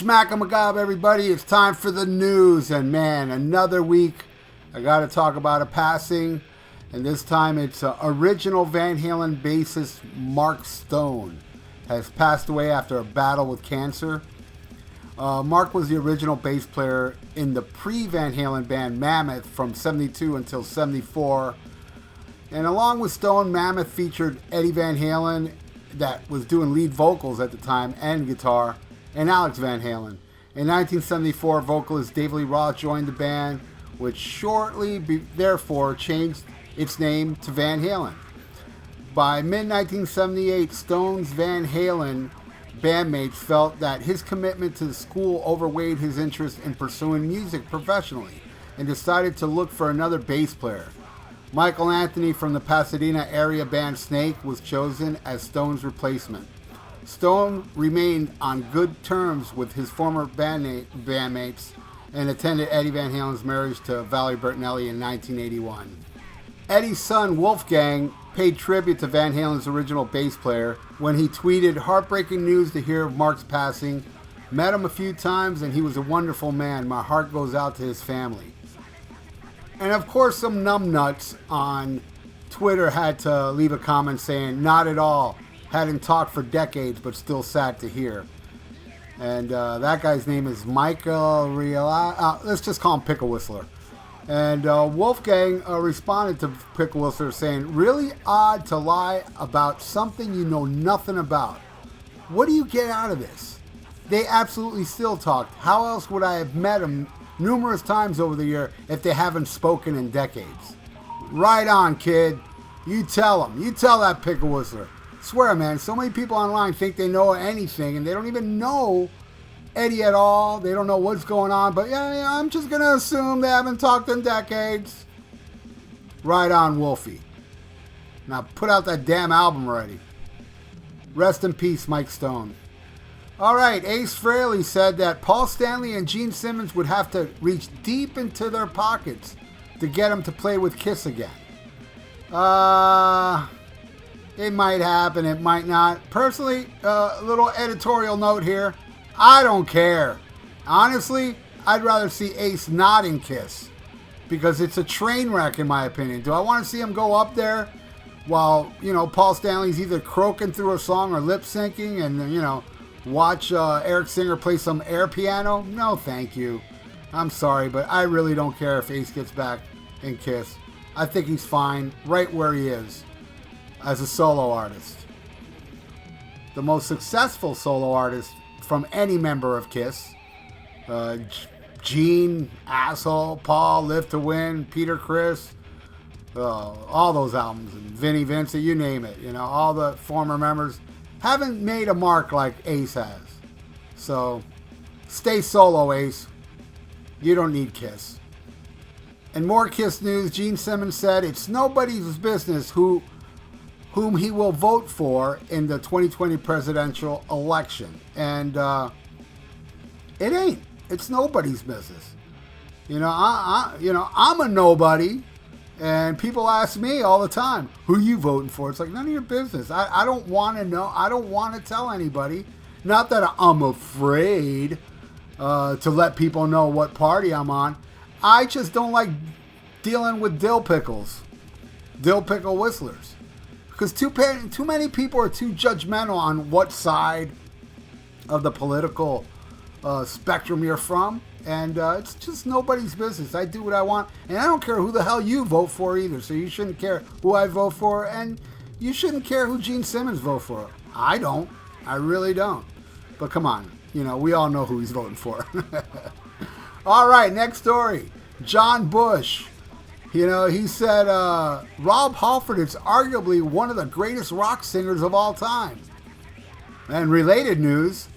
SHMACKEMAGOB, everybody. It's time for the news. And man, another week. I got to talk about a passing. And this time it's original Van Halen bassist Mark Stone has passed away after a battle with cancer. Mark was the original bass player in the pre-Van Halen band Mammoth from 72 until 74. And along with Stone, Mammoth featured Eddie Van Halen, that was doing lead vocals at the time, and guitar, and Alex Van Halen. In 1974, vocalist David Lee Roth joined the band, which shortly therefore changed its name to Van Halen. By mid-1978, Stone's Van Halen bandmates felt that his commitment to the school overweighed his interest in pursuing music professionally and decided to look for another bass player. Michael Anthony from the Pasadena area band Snake was chosen as Stone's replacement. Stone remained on good terms with his former bandmates and attended Eddie Van Halen's marriage to Valerie Bertinelli in 1981. Eddie's son Wolfgang paid tribute to Van Halen's original bass player when he tweeted, "Heartbreaking news to hear of Mark's passing. Met him a few times and he was a wonderful man. My heart goes out to his family." And of course some numbnuts on Twitter had to leave a comment saying, "Not at all. Hadn't talked for decades, but still sad to hear." And that guy's name is Michael Real. Let's just call him Pickle Whistler. And Wolfgang responded to Pickle Whistler saying, "Really odd to lie about something you know nothing about. What do you get out of this? They absolutely still talked. How else would I have met him numerous times over the year if they haven't spoken in decades?" Right on, kid. You tell him. You tell that Pickle Whistler. Swear, man, so many people online think they know anything, and they don't even know Eddie at all. They don't know what's going on, but yeah, I'm just going to assume they haven't talked in decades. Right on, Wolfie. Now put out that damn album already. Rest in peace, Mike Stone. All right, Ace Frehley said that Paul Stanley and Gene Simmons would have to reach deep into their pockets to get him to play with KISS again. It might happen, it might not. Personally, a little editorial note here. I don't care. Honestly, I'd rather see Ace not in KISS because it's a train wreck in my opinion. Do I want to see him go up there while, Paul Stanley's either croaking through a song or lip syncing and, watch Eric Singer play some air piano? No, thank you. I'm sorry, but I really don't care if Ace gets back in KISS. I think he's fine right where he is as a solo artist. The most successful solo artist from any member of KISS. Gene, Asshole, Paul, Live to Win, Peter Criss, all those albums, and Vinnie Vincent, you name it. All the former members haven't made a mark like Ace has. So, stay solo, Ace. You don't need KISS. And more KISS news, Gene Simmons said it's nobody's business whom he will vote for in the 2020 presidential election. And it ain't. It's nobody's business. I'm a nobody. And people ask me all the time, who you voting for? It's like, none of your business. I don't want to know. I don't want to tell anybody. Not that I'm afraid to let people know what party I'm on. I just don't like dealing with dill pickle whistlers. Because too many people are too judgmental on what side of the political spectrum you're from. And it's just nobody's business. I do what I want. And I don't care who the hell you vote for either. So you shouldn't care who I vote for. And you shouldn't care who Gene Simmons vote for. I don't. I really don't. But come on. We all know who he's voting for. All right, next story. John Bush. He said Rob Halford is arguably one of the greatest rock singers of all time. And related news,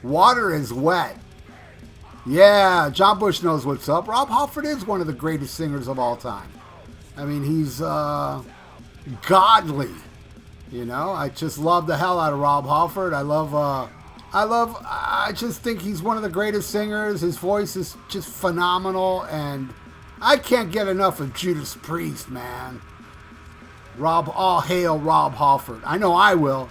water is wet. Yeah, John Bush knows what's up. Rob Halford is one of the greatest singers of all time. I mean, he's godly. I just love the hell out of Rob Halford. I just think he's one of the greatest singers. His voice is just phenomenal, and I can't get enough of Judas Priest, man. All hail Rob Halford. I know I will.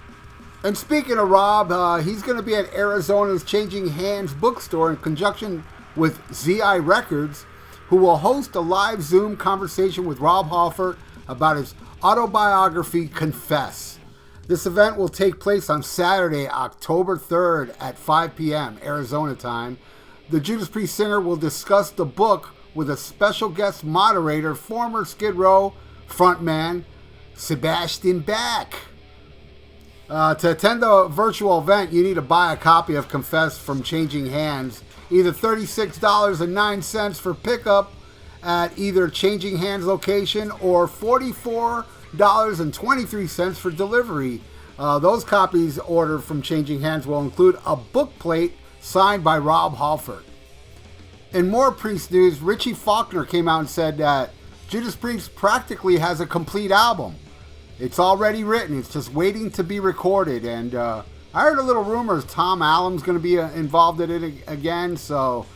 And speaking of Rob, he's going to be at Arizona's Changing Hands bookstore in conjunction with ZI Records, who will host a live Zoom conversation with Rob Halford about his autobiography, Confess. This event will take place on Saturday, October 3rd at 5 p.m. Arizona time. The Judas Priest singer will discuss the book with a special guest moderator, former Skid Row frontman Sebastian Bach. To attend the virtual event, you need to buy a copy of Confess from Changing Hands, either $36.09 for pickup at either Changing Hands location or $44.23 for delivery. Those copies ordered from Changing Hands will include a book plate signed by Rob Halford. In more Priest news, Richie Faulkner came out and said that Judas Priest practically has a complete album. It's already written. It's just waiting to be recorded. And I heard a little rumors Tom Allen's going to be involved in it again. So,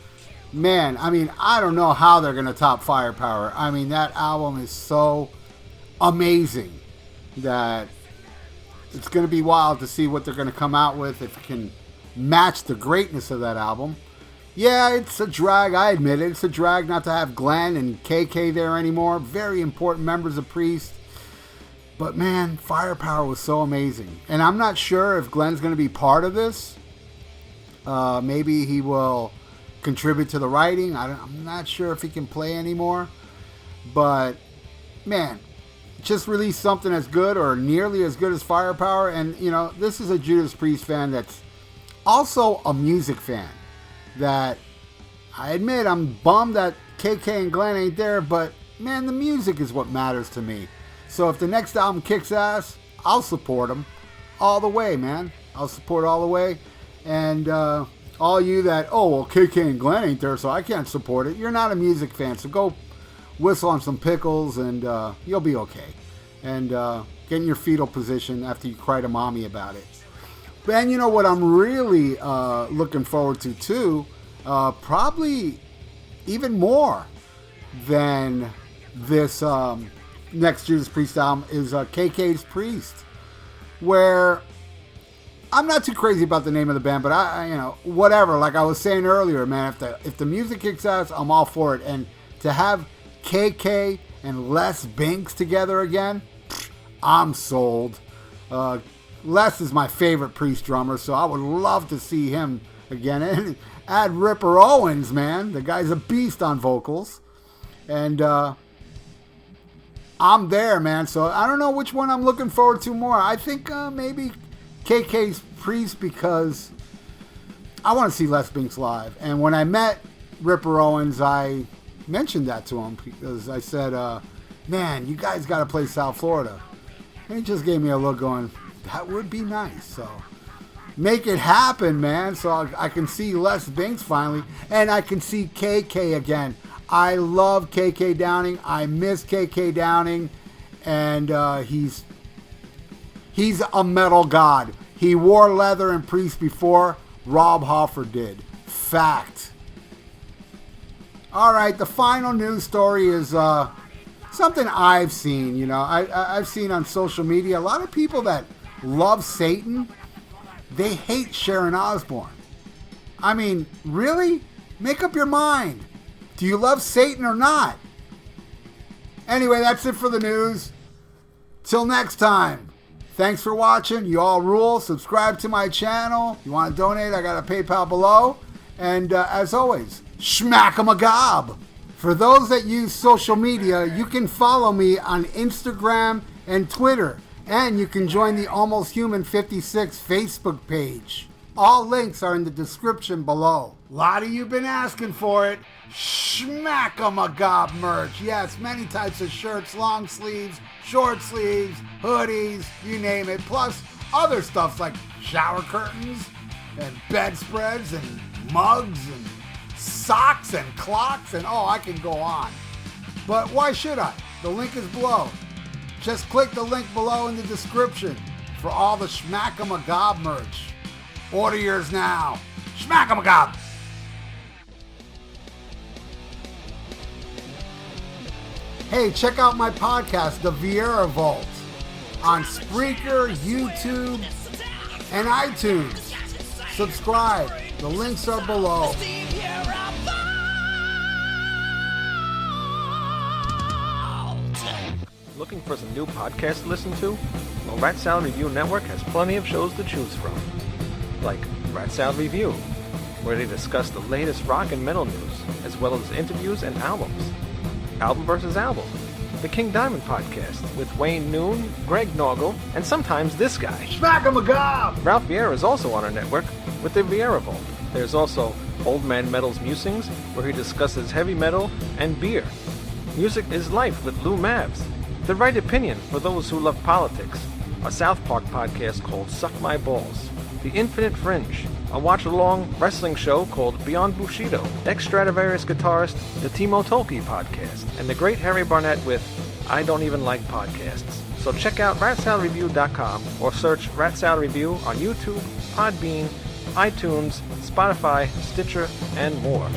man, I mean, I don't know how they're going to top Firepower. I mean, that album is so amazing that it's going to be wild to see what they're going to come out with, if it can match the greatness of that album. Yeah, it's a drag. I admit it. It's a drag not to have Glenn and KK there anymore. Very important members of Priest. But man, Firepower was so amazing. And I'm not sure if Glenn's going to be part of this. Maybe he will contribute to the writing. I'm not sure if he can play anymore. But man, just release something as good or nearly as good as Firepower. And, you know, this is a Judas Priest fan that's also a music fan. That I admit I'm bummed that KK and Glenn ain't there. But man, the music is what matters to me. So if the next album kicks ass, I'll support them all the way, man. I'll support all the way. And all you that, oh, well, KK and Glenn ain't there, so I can't support it. You're not a music fan, so go whistle on some pickles and you'll be okay. And get in your fetal position after you cry to mommy about it. And you know what I'm really looking forward to, too? Probably even more than this... next Judas Priest album is KK's Priest, where I'm not too crazy about the name of the band, but I you know, whatever. Like I was saying earlier, man, if the music kicks ass, I'm all for it. And to have KK and Les Binks together again, I'm sold. Les is my favorite Priest drummer, so I would love to see him again. And add Ripper Owens, man, the guy's a beast on vocals, and I'm there, man. So I don't know which one I'm looking forward to more. I think maybe KK's Priest, because I want to see Les Binks live. And when I met Ripper Owens, I mentioned that to him because I said, man, you guys got to play South Florida. And he just gave me a look going, that would be nice. So make it happen, man. So I can see Les Binks finally. And I can see KK again. I love KK Downing. I miss KK Downing. And he's a metal god. He wore leather in Priest before Rob Halford did. Fact. All right, the final news story is something I've seen. You know, I've seen on social media a lot of people that love Satan. They hate Sharon Osbourne. I mean, really? Make up your mind. Do you love Satan or not? Anyway, that's it for the news. Till next time. Thanks for watching. You all rule. Subscribe to my channel. You want to donate, I got a PayPal below. And as always, SHMACKEMAGOB. For those that use social media, you can follow me on Instagram and Twitter. And you can join the Almost Human 56 Facebook page. All links are in the description below. A lot of you been asking for it. SHMACKEMAGOB merch. Yes, many types of shirts, long sleeves, short sleeves, hoodies, you name it. Plus other stuff like shower curtains and bedspreads and mugs and socks and clocks and oh, I can go on. But why should I? The link is below. Just click the link below in the description for all the SHMACKEMAGOB merch. Order yours now. SHMACKEMAGOB. Hey, check out my podcast, The VIERA Vault, on Spreaker, YouTube, and iTunes. Subscribe. The links are below. Looking for some new podcasts to listen to? Well, Rat Salad Review Network has plenty of shows to choose from. Like Rat Salad Review, where they discuss the latest rock and metal news, as well as interviews and albums. Album vs. Album, the King Diamond Podcast, with Wayne Noon, Greg Norgal, and sometimes this guy. SHMACKEMAGOB! Ralph VIERA is also on our network with the VIERA Vault. There's also Old Man Metal's Musings, where he discusses heavy metal and beer. Music is Life with Lou Mavs. The Right Opinion for those who love politics. A South Park podcast called Suck My Balls. The Infinite Fringe, a watch-along wrestling show called Beyond Bushido. Ex-Stradivarius guitarist, the Timo Tolkki podcast. And the Great Harry Barnett with I Don't Even Like Podcasts. So check out ratsaladreview.com or search Rat Salad Review on YouTube, Podbeam, iTunes, Spotify, Stitcher, and more.